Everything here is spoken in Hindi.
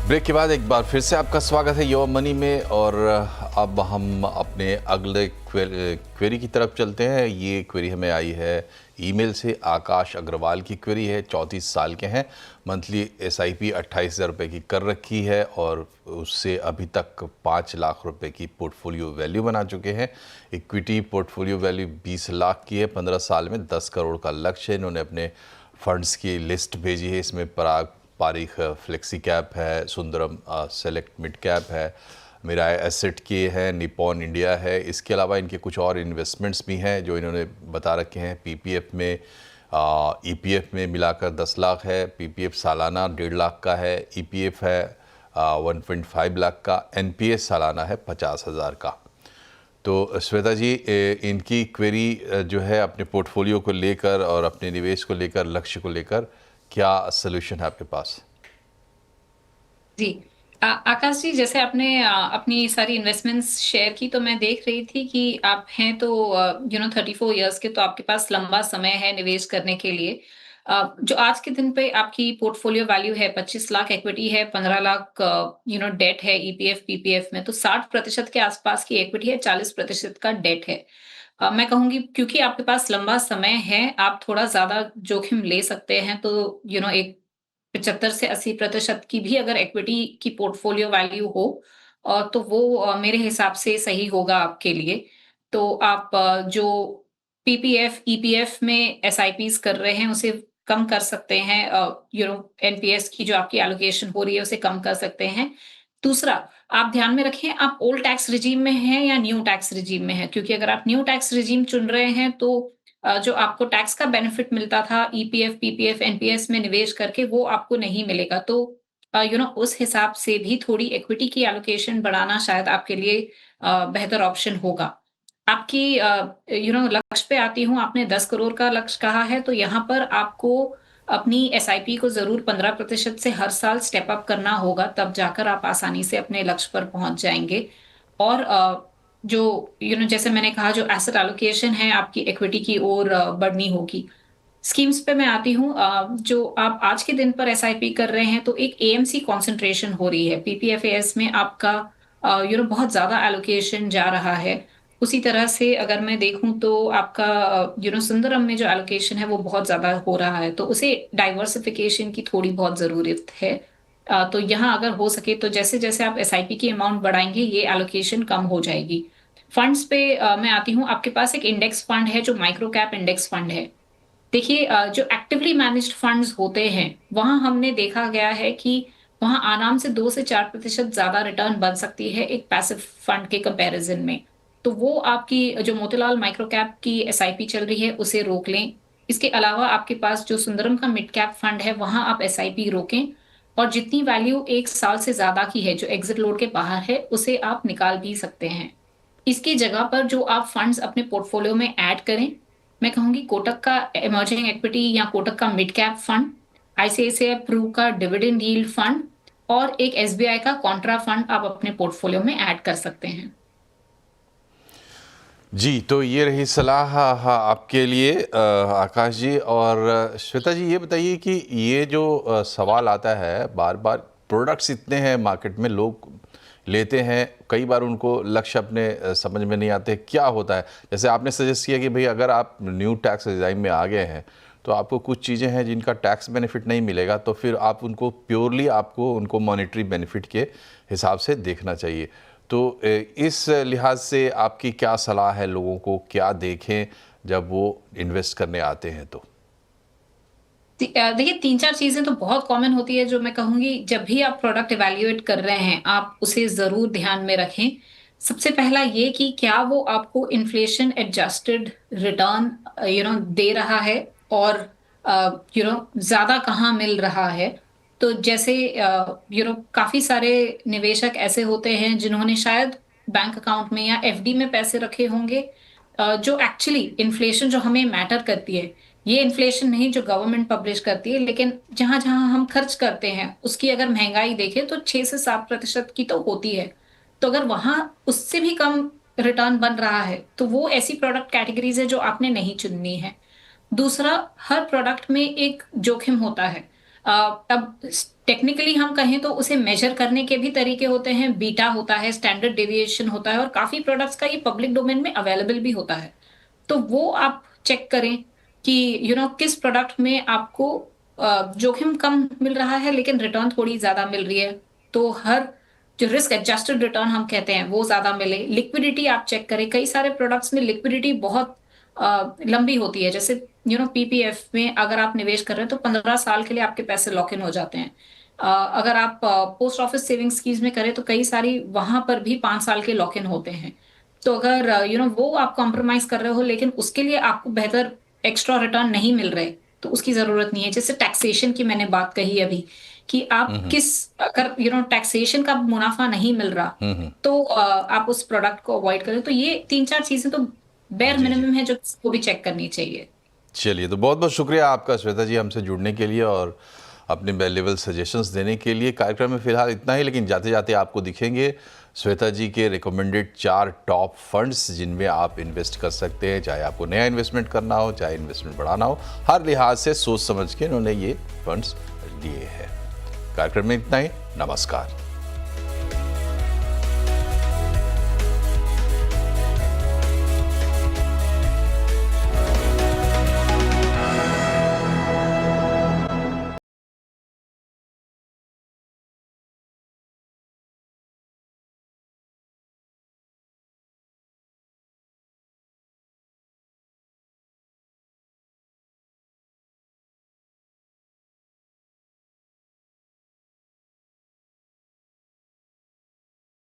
ब्रेक के बाद एक बार फिर से आपका स्वागत है योर मनी में। और अब हम अपने अगले क्वेरी की तरफ चलते हैं। ये क्वेरी हमें आई है ईमेल से। आकाश अग्रवाल की क्वेरी है। 34 साल के हैं। मंथली एसआईपी 28,000 रुपये की कर रखी है और उससे अभी तक 5 लाख रुपए की पोर्टफोलियो वैल्यू बना चुके हैं। इक्विटी पोर्टफोलियो वैल्यू 20 लाख की है। 15 साल में 10 करोड़ का लक्ष्य है। इन्होंने अपने फंड्स की लिस्ट भेजी है। इसमें पराग पारिख फ्लेक्सी कैप है, सुंदरम सेलेक्ट मिड कैप है, मेरा एसेट की है, निपॉन इंडिया है। इसके अलावा इनके कुछ और इन्वेस्टमेंट्स भी हैं जो इन्होंने बता रखे हैं। पीपीएफ में ईपीएफ में मिलाकर 10 लाख है। पीपीएफ सालाना 1.5 लाख का है। ईपीएफ है 1.5 लाख का। एनपीएस सालाना है 50,000 का। तो श्वेता जी, इनकी क्वेरी जो है अपने पोर्टफोलियो को लेकर और अपने निवेश को लेकर, लक्ष्य को लेकर, क्या सलूशन है आपके पास? जी। आकाश जी, जैसे आपने अपनी सारी इन्वेस्टमेंट्स शेयर की तो मैं देख रही थी कि आप हैं तो 34 इयर्स के, तो आपके पास लंबा समय है निवेश करने के लिए। जो आज के दिन पे आपकी पोर्टफोलियो वैल्यू है 25 लाख इक्विटी है, 15 लाख डेट है ईपीएफ पीपीएफ में, तो 60% के आसपास की इक्विटी है, 40% का डेट है। मैं कहूंगी क्योंकि आपके पास लंबा समय है, आप थोड़ा ज्यादा जोखिम ले सकते हैं। तो एक 75 से 80% की भी अगर इक्विटी की पोर्टफोलियो वैल्यू हो तो वो मेरे हिसाब से सही होगा आपके लिए। तो आप जो पीपीएफ ईपीएफ में एसआईपीस कर रहे हैं उसे कम कर सकते हैं। एनपीएस की जो आपकी एलोकेशन हो रही है उसे कम कर सकते हैं। दूसरा, आप ध्यान में रखें आप ओल्ड टैक्स रिजीम में हैं या न्यू टैक्स रिजीम में हैं, क्योंकि अगर आप न्यू टैक्स रिजीम चुन रहे हैं तो जो आपको टैक्स का बेनिफिट मिलता था ईपीएफ पीपीएफ एनपीएस में निवेश करके, वो आपको नहीं मिलेगा। तो उस हिसाब से भी थोड़ी इक्विटी की एलोकेशन बढ़ाना शायद आपके लिए बेहतर ऑप्शन होगा। आपकी लक्ष्य पे आती हूँ। आपने 10 करोड़ का लक्ष्य कहा है, तो यहाँ पर आपको अपनी एसआईपी को जरूर 15% से हर साल स्टेप अप करना होगा, तब जाकर आप आसानी से अपने लक्ष्य पर पहुंच जाएंगे। और जो जैसे मैंने कहा, जो एसेट एलोकेशन है आपकी इक्विटी की ओर बढ़नी होगी। स्कीम्स पे मैं आती हूँ। जो आप आज के दिन पर एसआईपी कर रहे हैं तो एक एएमसी कंसंट्रेशन हो रही है। पीपीएफएस में आपका बहुत ज्यादा एलोकेशन जा रहा है। उसी तरह से अगर मैं देखूं तो आपका सुंदरम में जो एलोकेशन है वो बहुत ज्यादा हो रहा है, तो उसे डाइवर्सिफिकेशन की थोड़ी बहुत जरूरत है। तो यहाँ अगर हो सके तो जैसे जैसे आप एसआईपी की अमाउंट बढ़ाएंगे ये एलोकेशन कम हो जाएगी। फंड्स पे मैं आती हूँ। आपके पास एक इंडेक्स फंड है जो माइक्रो कैप इंडेक्स फंड है। देखिए, जो एक्टिवली मैनेज्ड फंड्स होते हैं वहां हमने देखा गया है कि वहां आराम से 2 से 4% ज्यादा रिटर्न बन सकती है एक पैसिव फंड के कंपैरिजन में। तो वो आपकी जो मोतीलाल माइक्रो कैप की एसआईपी चल रही है उसे रोक लें। इसके अलावा आपके पास जो सुंदरम का मिड कैप फंड है वहां आप एसआईपी रोकें। और जितनी वैल्यू 1 साल से ज्यादा की है जो एग्जिट लोड के बाहर है उसे आप निकाल भी सकते हैं। इसकी जगह पर जो आप फंड्स अपने पोर्टफोलियो में ऐड करें, मैं कहूंगी कोटक का इमर्जिंग इक्विटी या कोटक का mid cap fund, ICICI Pru का डिविडेंड यील्ड फंड और एक एसबीआई का कॉन्ट्रा फंड आप अपने पोर्टफोलियो में ऐड कर सकते हैं। जी, तो ये रही सलाह हाँ आपके लिए आकाश जी। और श्वेता जी, ये बताइए कि ये जो सवाल आता है बार बार, प्रोडक्ट्स इतने हैं मार्केट में, लोग लेते हैं, कई बार उनको लक्ष्य अपने समझ में नहीं आते, क्या होता है? जैसे आपने सजेस्ट किया कि भाई अगर आप न्यू टैक्स रिजाइम में आ गए हैं तो आपको कुछ चीज़ें हैं जिनका टैक्स बेनिफिट नहीं मिलेगा, तो फिर आप उनको प्योरली आपको उनको मॉनेटरी बेनिफिट के हिसाब से देखना चाहिए। तो इस लिहाज से आपकी क्या सलाह है लोगों को, क्या देखें जब वो इन्वेस्ट करने आते हैं? तो देखिए, 3-4 चीजें तो बहुत कॉमन होती है जो मैं कहूंगी जब भी आप प्रोडक्ट इवेल्युएट कर रहे हैं आप उसे जरूर ध्यान में रखें। सबसे पहला ये कि क्या वो आपको इन्फ्लेशन एडजस्टेड रिटर्न दे रहा है, और ज्यादा कहाँ मिल रहा है। तो जैसे काफी सारे निवेशक ऐसे होते हैं जिन्होंने शायद बैंक अकाउंट में या एफडी में पैसे रखे होंगे, जो एक्चुअली इन्फ्लेशन जो हमें मैटर करती है, ये इन्फ्लेशन नहीं जो गवर्नमेंट पब्लिश करती है, लेकिन जहां जहां हम खर्च करते हैं उसकी अगर महंगाई देखें तो 6 से 7% की तो होती है। तो अगर वहां उससे भी कम रिटर्न बन रहा है तो वो ऐसी प्रोडक्ट कैटेगरीज है जो आपने नहीं चुननी है। दूसरा, हर प्रोडक्ट में एक जोखिम होता है। अब टेक्निकली हम कहें तो उसे मेजर करने के भी तरीके होते हैं, बीटा होता है, स्टैंडर्ड डेविएशन होता है और काफ़ी प्रोडक्ट्स का ये पब्लिक डोमेन में अवेलेबल भी होता है। तो वो आप चेक करें कि किस प्रोडक्ट में आपको जोखिम कम मिल रहा है लेकिन रिटर्न थोड़ी ज़्यादा मिल रही है। तो हर जो रिस्क एडजस्टेड रिटर्न हम कहते हैं वो ज़्यादा मिले। लिक्विडिटी आप चेक करें, कई सारे प्रोडक्ट्स में लिक्विडिटी बहुत लंबी होती है। जैसे पीपीएफ में अगर आप निवेश कर रहे हैं तो 15 साल के लिए आपके पैसे लॉक इन हो जाते हैं। अगर आप पोस्ट ऑफिस सेविंग स्कीम्स में करें तो कई सारी वहां पर भी 5 साल के लॉक इन होते हैं। तो अगर वो आप कॉम्प्रोमाइज कर रहे हो लेकिन उसके लिए आपको बेहतर एक्स्ट्रा रिटर्न नहीं मिल रहे तो उसकी जरूरत नहीं है। जैसे टैक्सेशन की मैंने बात कही अभी कि आप किस अगर टैक्सेशन का मुनाफा नहीं मिल रहा तो आप उस प्रोडक्ट को अवॉइड करें। तो ये 3-4 चीजें तो बेयर जी जी। मिनिमम है जो किसी को भी चेक करनी चाहिए। चलिए, तो बहुत बहुत शुक्रिया आपका श्वेता जी हमसे जुड़ने के लिए और अपने वैल्यूएबल सजेशंस देने के लिए। कार्यक्रम में फ़िलहाल इतना ही, लेकिन जाते जाते आपको दिखेंगे श्वेता जी के रिकमेंडेड 4 टॉप फंड्स जिनमें आप इन्वेस्ट कर सकते हैं, चाहे आपको नया इन्वेस्टमेंट करना हो, चाहे इन्वेस्टमेंट बढ़ाना हो। हर लिहाज से सोच समझ के इन्होंने ये फंड्स लिए हैं। कार्यक्रम में इतना ही। नमस्कार।